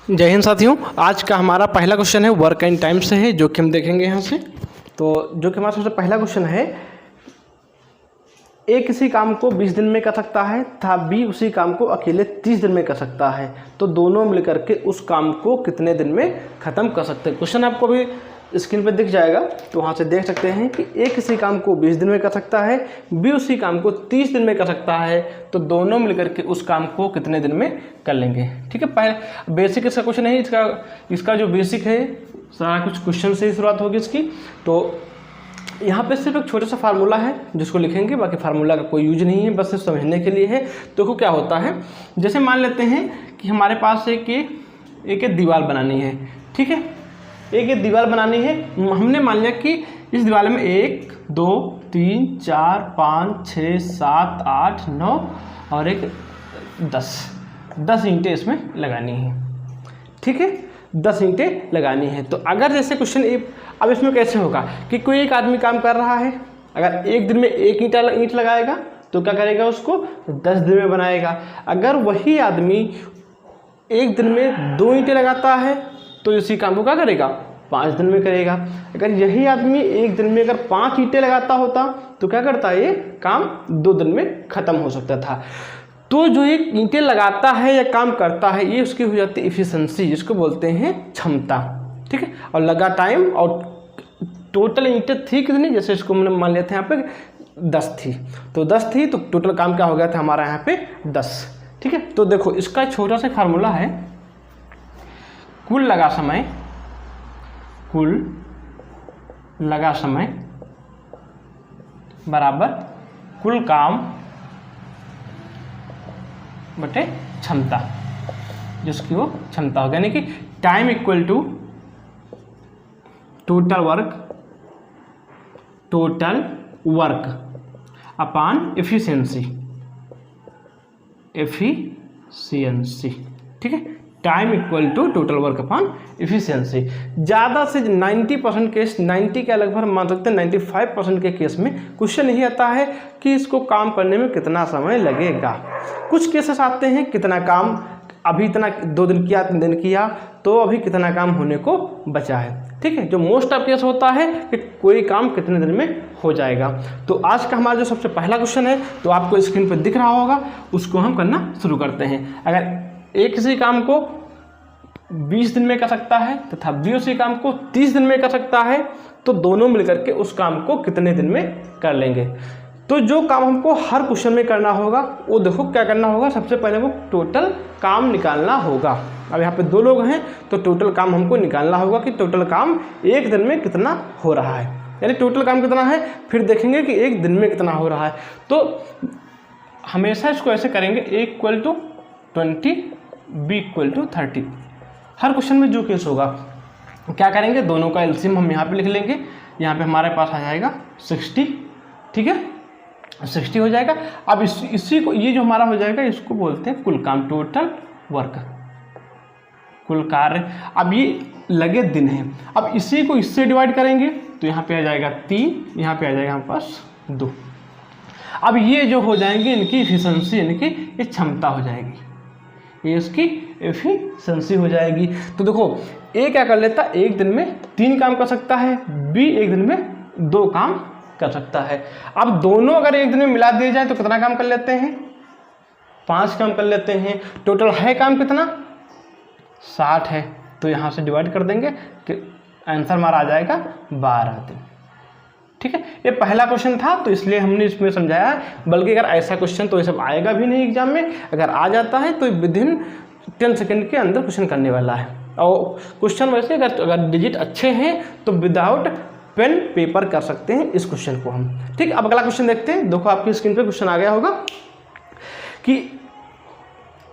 जय हिंद साथियों। आज का हमारा पहला क्वेश्चन है वर्क एंड टाइम से है, जो कि हम देखेंगे यहाँ से। तो जो कि हमारा सबसे पहला क्वेश्चन है, ए किसी काम को 20 दिन में कर सकता है तथा बी उसी काम को अकेले 30 दिन में कर सकता है, तो दोनों मिलकर के उस काम को कितने दिन में ख़त्म कर सकते हैं। क्वेश्चन आपको भी स्क्रीन पर दिख जाएगा, तो वहाँ से देख सकते हैं कि ए किसी काम को 20 दिन में कर सकता है, बी उसी काम को 30 दिन में कर सकता है, तो दोनों मिलकर के उस काम को कितने दिन में कर लेंगे। ठीक है, पहले बेसिक इसका क्वेश्चन है। इसका जो बेसिक है सारा कुछ क्वेश्चन से ही शुरुआत होगी इसकी। तो यहाँ पे सिर्फ एक छोटा सा फार्मूला है जिसको लिखेंगे, बाकी फार्मूला का कोई यूज नहीं है, बस सिर्फ समझने के लिए है। तो देखो क्या होता है, जैसे मान लेते हैं कि हमारे पास एक दीवार बनानी है। ठीक है, एक दीवार बनानी है। हमने मान लिया कि इस दीवार में 1 2 3 4 5 6 7 8 9 और एक 10 ईंटें इसमें लगानी है। ठीक है, 10 ईंटें लगानी है। तो अगर जैसे क्वेश्चन अब इसमें कैसे होगा कि कोई एक आदमी काम कर रहा है, अगर एक दिन में एक ईंट लगाएगा तो क्या करेगा, उसको 10 दिन में बनाएगा। अगर वही आदमी एक दिन में 2 ईंटें लगाता है तो इसी काम को क्या करेगा, 5 दिन में करेगा। अगर यही आदमी एक दिन में अगर 5 ईंटें लगाता होता तो क्या करता, ये काम 2 दिन में ख़त्म हो सकता था। तो जो एक ईंटें लगाता है या काम करता है, ये उसकी हो जाती है इफिशिएंसी, जिसको बोलते हैं क्षमता। ठीक है, और लगा टाइम और टोटल ईंटें थी कितनी, जैसे इसको मैंने मान लिया था यहाँ पे 10 थी, तो 10 थी तो टोटल काम क्या हो गया था हमारा यहाँ पे 10। ठीक है, तो देखो इसका छोटा सा फार्मूला है, कुल लगा समय बराबर कुल काम बटे क्षमता, जिसकी वो क्षमता होगा, यानी कि time equal to total work upon efficiency. ठीक है, time equal to total work upon efficiency. ज़्यादा से 90% केस, 90 के लगभग मान सकते हैं 95% के केस में क्वेश्चन यही आता है कि इसको काम करने में कितना समय लगेगा। कुछ केसेस आते हैं कितना काम अभी इतना 2 दिन किया 3 दिन किया तो अभी कितना काम होने को बचा है। ठीक है, जो मोस्ट ऑफ केस होता है कि कोई काम कितने दिन में हो जाएगा। तो आज का हमारा जो सबसे पहला क्वेश्चन है, तो आपको स्क्रीन पर दिख रहा होगा, उसको हम करना शुरू करते हैं। अगर एक किसी काम को 20 दिन में कर सकता है तथा बी उसी काम को 30 दिन में कर सकता है, तो दोनों मिलकर के उस काम को कितने दिन में कर लेंगे। तो जो काम हमको हर क्वेश्चन में करना होगा, वो देखो क्या करना होगा, सबसे पहले वो टोटल काम निकालना होगा। अब यहाँ पे 2 लोग हैं तो टोटल काम हमको निकालना होगा कि टोटल काम एक दिन में कितना हो रहा है, यानी टोटल काम कितना है, फिर देखेंगे कि एक दिन में कितना हो रहा है। तो हमेशा इसको ऐसे करेंगे, A equal to 20 B equal to 30। हर क्वेश्चन में जो केस होगा क्या करेंगे, दोनों का एलसीएम हम यहाँ पे लिख लेंगे। यहाँ पे हमारे पास आ जाएगा 60। ठीक है, 60 हो जाएगा। अब इसी को, ये जो हमारा हो जाएगा, इसको बोलते हैं कुल काम, टोटल वर्क, कुल कार्य। अब ये लगे दिन हैं, अब इसी को इससे डिवाइड करेंगे तो यहाँ पे आ जाएगा 3, यहाँ पे आ जाएगा हमारे पास 2। अब ये जो हो जाएंगे इनकी एफिशिएंसी, यानी कि ये क्षमता हो जाएगी, ये इसकी एफिशिएंसी हो जाएगी। तो देखो ए क्या कर लेता, एक दिन में 3 काम कर सकता है, बी एक दिन में 2 काम कर सकता है। अब दोनों अगर एक दिन में मिला दिए जाए तो कितना काम कर लेते हैं, 5 काम कर लेते हैं। टोटल है काम कितना, 60 है, तो यहाँ से डिवाइड कर देंगे कि आंसर हमारा आ जाएगा 12 दिन। ठीक है, ये पहला क्वेश्चन था तो इसलिए हमने इसमें समझाया, बल्कि अगर ऐसा क्वेश्चन तो ये सब आएगा भी नहीं एग्जाम में। अगर आ जाता है तो विदिन 10 सेकेंड के अंदर क्वेश्चन करने वाला है। और क्वेश्चन वैसे अगर डिजिट अच्छे हैं तो विदाउट पेन पेपर कर सकते हैं इस क्वेश्चन को हम। ठीक, अब अगला क्वेश्चन देखते हैं। देखो आपकी स्क्रीन पे क्वेश्चन आ गया होगा कि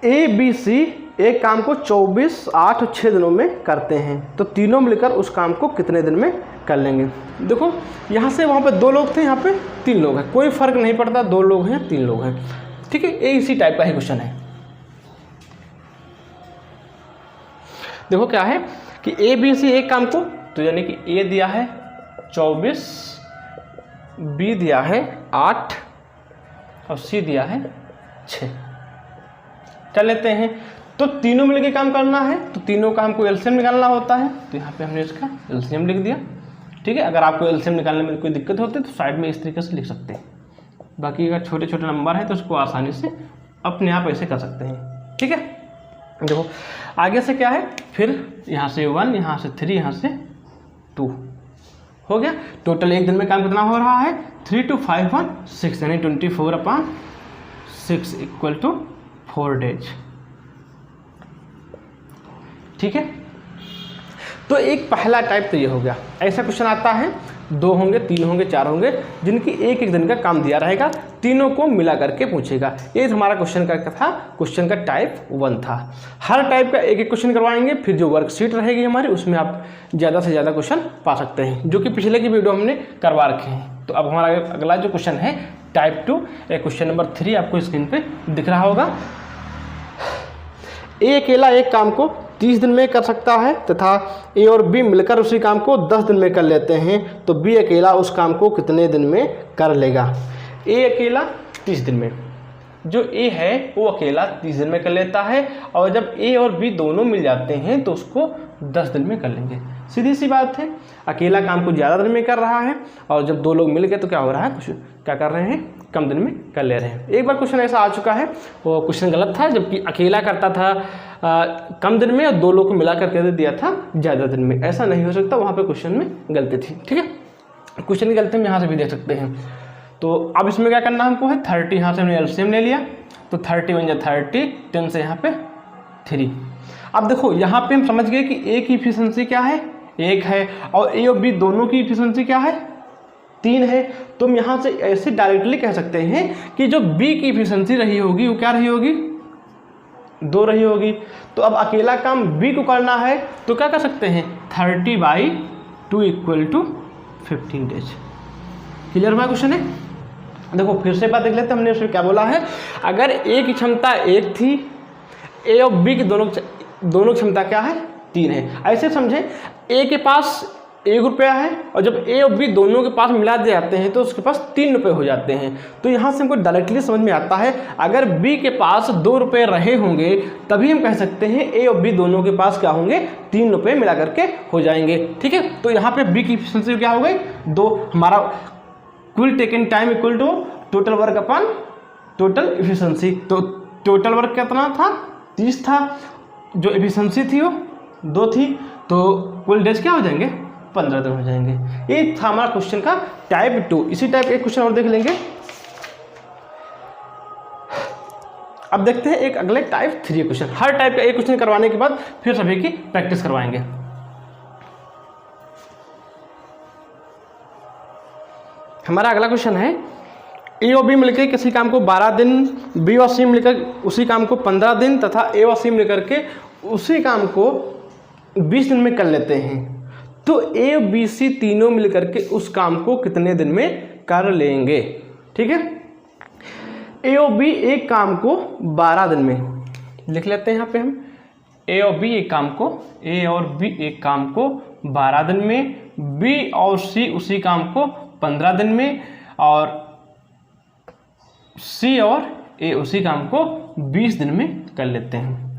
ए बी सी एक काम को 24, 8 और 6 दिनों में करते हैं, तो तीनों मिलकर उस काम को कितने दिन में कर लेंगे। देखो यहाँ से वहाँ पे 2 लोग थे, यहाँ पे 3 लोग हैं, कोई फर्क नहीं पड़ता 2 लोग हैं 3 लोग हैं। ठीक है, ये इसी टाइप का ही क्वेश्चन है। देखो क्या है कि ए बी सी एक काम को, तो यानी कि ए दिया है 24, बी दिया है 8 और सी दिया है 6। चल लेते हैं। तो तीनों मिलकर काम करना है तो तीनों का हमको एलसीएम निकालना होता है, तो यहाँ पे हमने इसका एलसीएम लिख दिया। ठीक है, अगर आपको एलसीएम निकालने में कोई दिक्कत होती है तो साइड में इस तरीके से लिख सकते हैं। बाकी अगर छोटे छोटे नंबर है तो उसको आसानी से अपने आप ऐसे कर सकते हैं। ठीक है, देखो आगे से क्या है, फिर यहाँ से 1, यहाँ से 3, यहाँ से 2 हो गया। टोटल एक दिन में काम कितना हो रहा है, 3 2 5 1 6 यानी 24/6 = 4 डेज। ठीक है, तो एक पहला टाइप तो ये हो गया। ऐसा क्वेश्चन आता है 2 होंगे, 3 होंगे, 4 होंगे जिनकी एक एक दिन का काम दिया रहेगा, तीनों को मिला करके पूछेगा। ये हमारा क्वेश्चन का था, क्वेश्चन का टाइप 1 था। हर टाइप का एक एक क्वेश्चन करवाएंगे, फिर जो वर्कशीट रहेगी हमारी उसमें आप ज़्यादा से ज़्यादा क्वेश्चन पा सकते हैं, जो कि पिछले की वीडियो हमने करवा रखे हैं। तो अब हमारा अगला जो क्वेश्चन है टाइप 2, क्वेश्चन नंबर 3 आपको स्क्रीन पर दिख रहा होगा। ए अकेला एक काम को 30 दिन में कर सकता है तथा ए और बी मिलकर उसी काम को 10 दिन में कर लेते हैं, तो बी अकेला उस काम को कितने दिन में कर लेगा। ए अकेला 30 दिन में, जो ए है वो अकेला 30 दिन में कर लेता है, और जब ए और बी दोनों मिल जाते हैं तो उसको 10 दिन में कर लेंगे। सीधी सी बात है, अकेला काम को ज़्यादा दिन में कर रहा है और जब दो लोग मिल गए तो क्या हो रहा है, कुछ क्या कर रहे हैं, कम दिन में कर ले रहे हैं। एक बार क्वेश्चन ऐसा आ चुका है, वो क्वेश्चन गलत था, जबकि अकेला करता था कम दिन में और दो लोग को मिला करके दे दिया था ज़्यादा दिन में। ऐसा नहीं हो सकता, वहाँ पे क्वेश्चन में गलती थी। ठीक है, क्वेश्चन की गलती हम यहाँ से भी देख सकते हैं। तो अब इसमें क्या करना हमको है, 30 यहाँ से हमने एलसीएम ले लिया, तो 30 बन जाए 30, 10 से यहाँ पे 3। अब देखो यहाँ पे हम समझ गए कि ए की इफिशिएंसी क्या है, 1 है, और ए और बी दोनों की इफिशिएंसी क्या है, 3 है। तो हम यहाँ से ऐसे डायरेक्टली कह सकते हैं कि जो बी की इफिशिएंसी रही होगी वो क्या रही होगी, 2 रही होगी। तो अब अकेला काम बी को करना है तो क्या कर सकते हैं, 30/2 = 15 डेज। क्लियर हुआ क्वेश्चन है। देखो फिर से बात देख लेते हैं, हमने उसमें क्या बोला है, अगर ए की क्षमता 1 थी, ए और बी की दोनों की क्षमता क्या है, 3 है। ऐसे समझें, ए के पास 1 रुपया है और जब ए और बी दोनों के पास मिला दिए जाते हैं तो उसके पास 3 रुपये हो जाते हैं। तो यहाँ से हमको डायरेक्टली समझ में आता है, अगर बी के पास 2 रुपये रहे होंगे तभी हम कह सकते हैं ए और बी दोनों के पास क्या होंगे, 3 रुपये मिला करके हो जाएंगे। ठीक है, तो यहाँ पे बी की इफिशिएंसी क्या हो गई, 2। हमारा कुल taken time = total work upon total efficiency. तो टोटल वर्क कितना था, 30 था, जो इफिशिएंसी थी वो 2 थी, तो कुल डेज क्या हो जाएंगे, 15 दिन हो जाएंगे। ये था हमारा क्वेश्चन का टाइप 2। इसी टाइप एक क्वेश्चन और देख लेंगे। अब देखते हैं एक अगले टाइप 3 क्वेश्चन। हर टाइप का एक क्वेश्चन करवाने के बाद फिर सभी की प्रैक्टिस करवाएंगे। हमारा अगला क्वेश्चन है, ए और बी मिलकर किसी काम को 12 दिन, बी और सी मिलकर उसी काम को 15 दिन तथा ए और सी मिलकर के उसी काम को 20 दिन में कर लेते हैं, तो ए बी सी तीनों मिलकर के उस काम को कितने दिन में कर लेंगे। ठीक है, ए और बी एक काम को 12 दिन में लिख लेते हैं। यहाँ पे हम ए और बी एक काम को 12 दिन में, बी और सी उसी काम को 15 दिन में, और सी और ए उसी काम को 20 दिन में कर लेते हैं।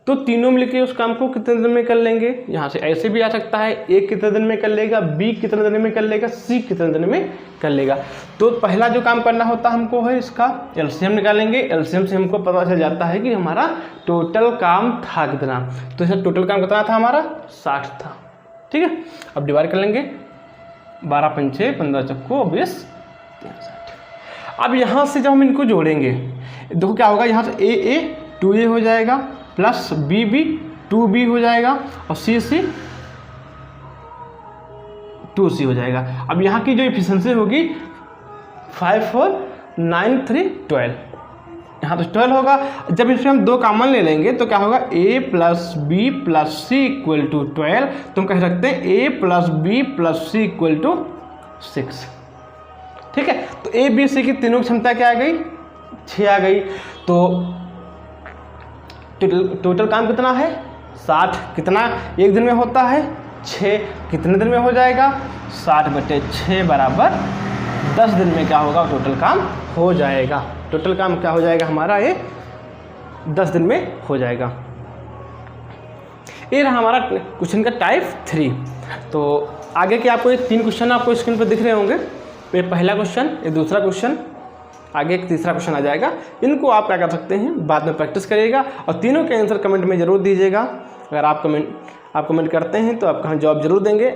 तो तीनों मिलकर उस काम को कितने दिन में कर लेंगे, यहाँ से ऐसे भी आ सकता है, ए कितने दिन में कर लेगा, बी कितने दिन में कर लेगा, सी कितने दिन में कर लेगा। तो पहला जो काम करना होता हमको है, इसका एलसीएम निकालेंगे। एलसीएम से हमको पता चल जाता है कि हमारा टोटल काम था कितना। तो इसका टोटल काम कितना था हमारा, 60 था। ठीक है, अब डिवाइड कर लेंगे, 12 पंचे 15 चक्को 20 60। अब यहाँ से जब हम इनको जोड़ेंगे, देखो क्या होगा, यहाँ से ए 2a हो जाएगा, प्लस बी 2b हो जाएगा, और सी 2c हो जाएगा। अब यहाँ की जो इफिशिएंसी होगी 5 4 9 3 12, यहाँ तो 12 होगा। जब इसमें हम 2 कॉमन ले लेंगे तो क्या होगा, a + b + c = 12। तो हम कह सकते हैं a + b + c = 6। ठीक है, तो ए बी सी की तीनों की क्षमता क्या आ गई, 6 आ गई। तो टोटल काम कितना है, 60। कितना एक दिन में होता है, 6। कितने दिन में हो जाएगा, 60/6 = 10 दिन में क्या होगा, टोटल काम हो जाएगा। टोटल काम क्या हो जाएगा हमारा, ये 10 दिन में हो जाएगा। ये रहा हमारा क्वेश्चन का टाइप 3। तो आगे के आपको ये 3 क्वेश्चन आपको स्क्रीन पर दिख रहे होंगे। ये पहला क्वेश्चन, ये दूसरा क्वेश्चन, आगे एक तीसरा क्वेश्चन आ जाएगा। इनको आप क्या कर सकते हैं, बाद में प्रैक्टिस करिएगा और तीनों के आंसर कमेंट में ज़रूर दीजिएगा। अगर आप कमेंट करते हैं तो आपको हम जवाब जरूर देंगे।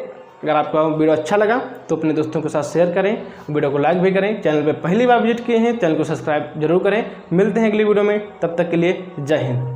अगर आपका वीडियो अच्छा लगा तो अपने दोस्तों के साथ शेयर करें, वीडियो को लाइक भी करें। चैनल पे पहली बार विजिट किए हैं, चैनल को सब्सक्राइब जरूर करें। मिलते हैं अगली वीडियो में, तब तक के लिए जय हिंद।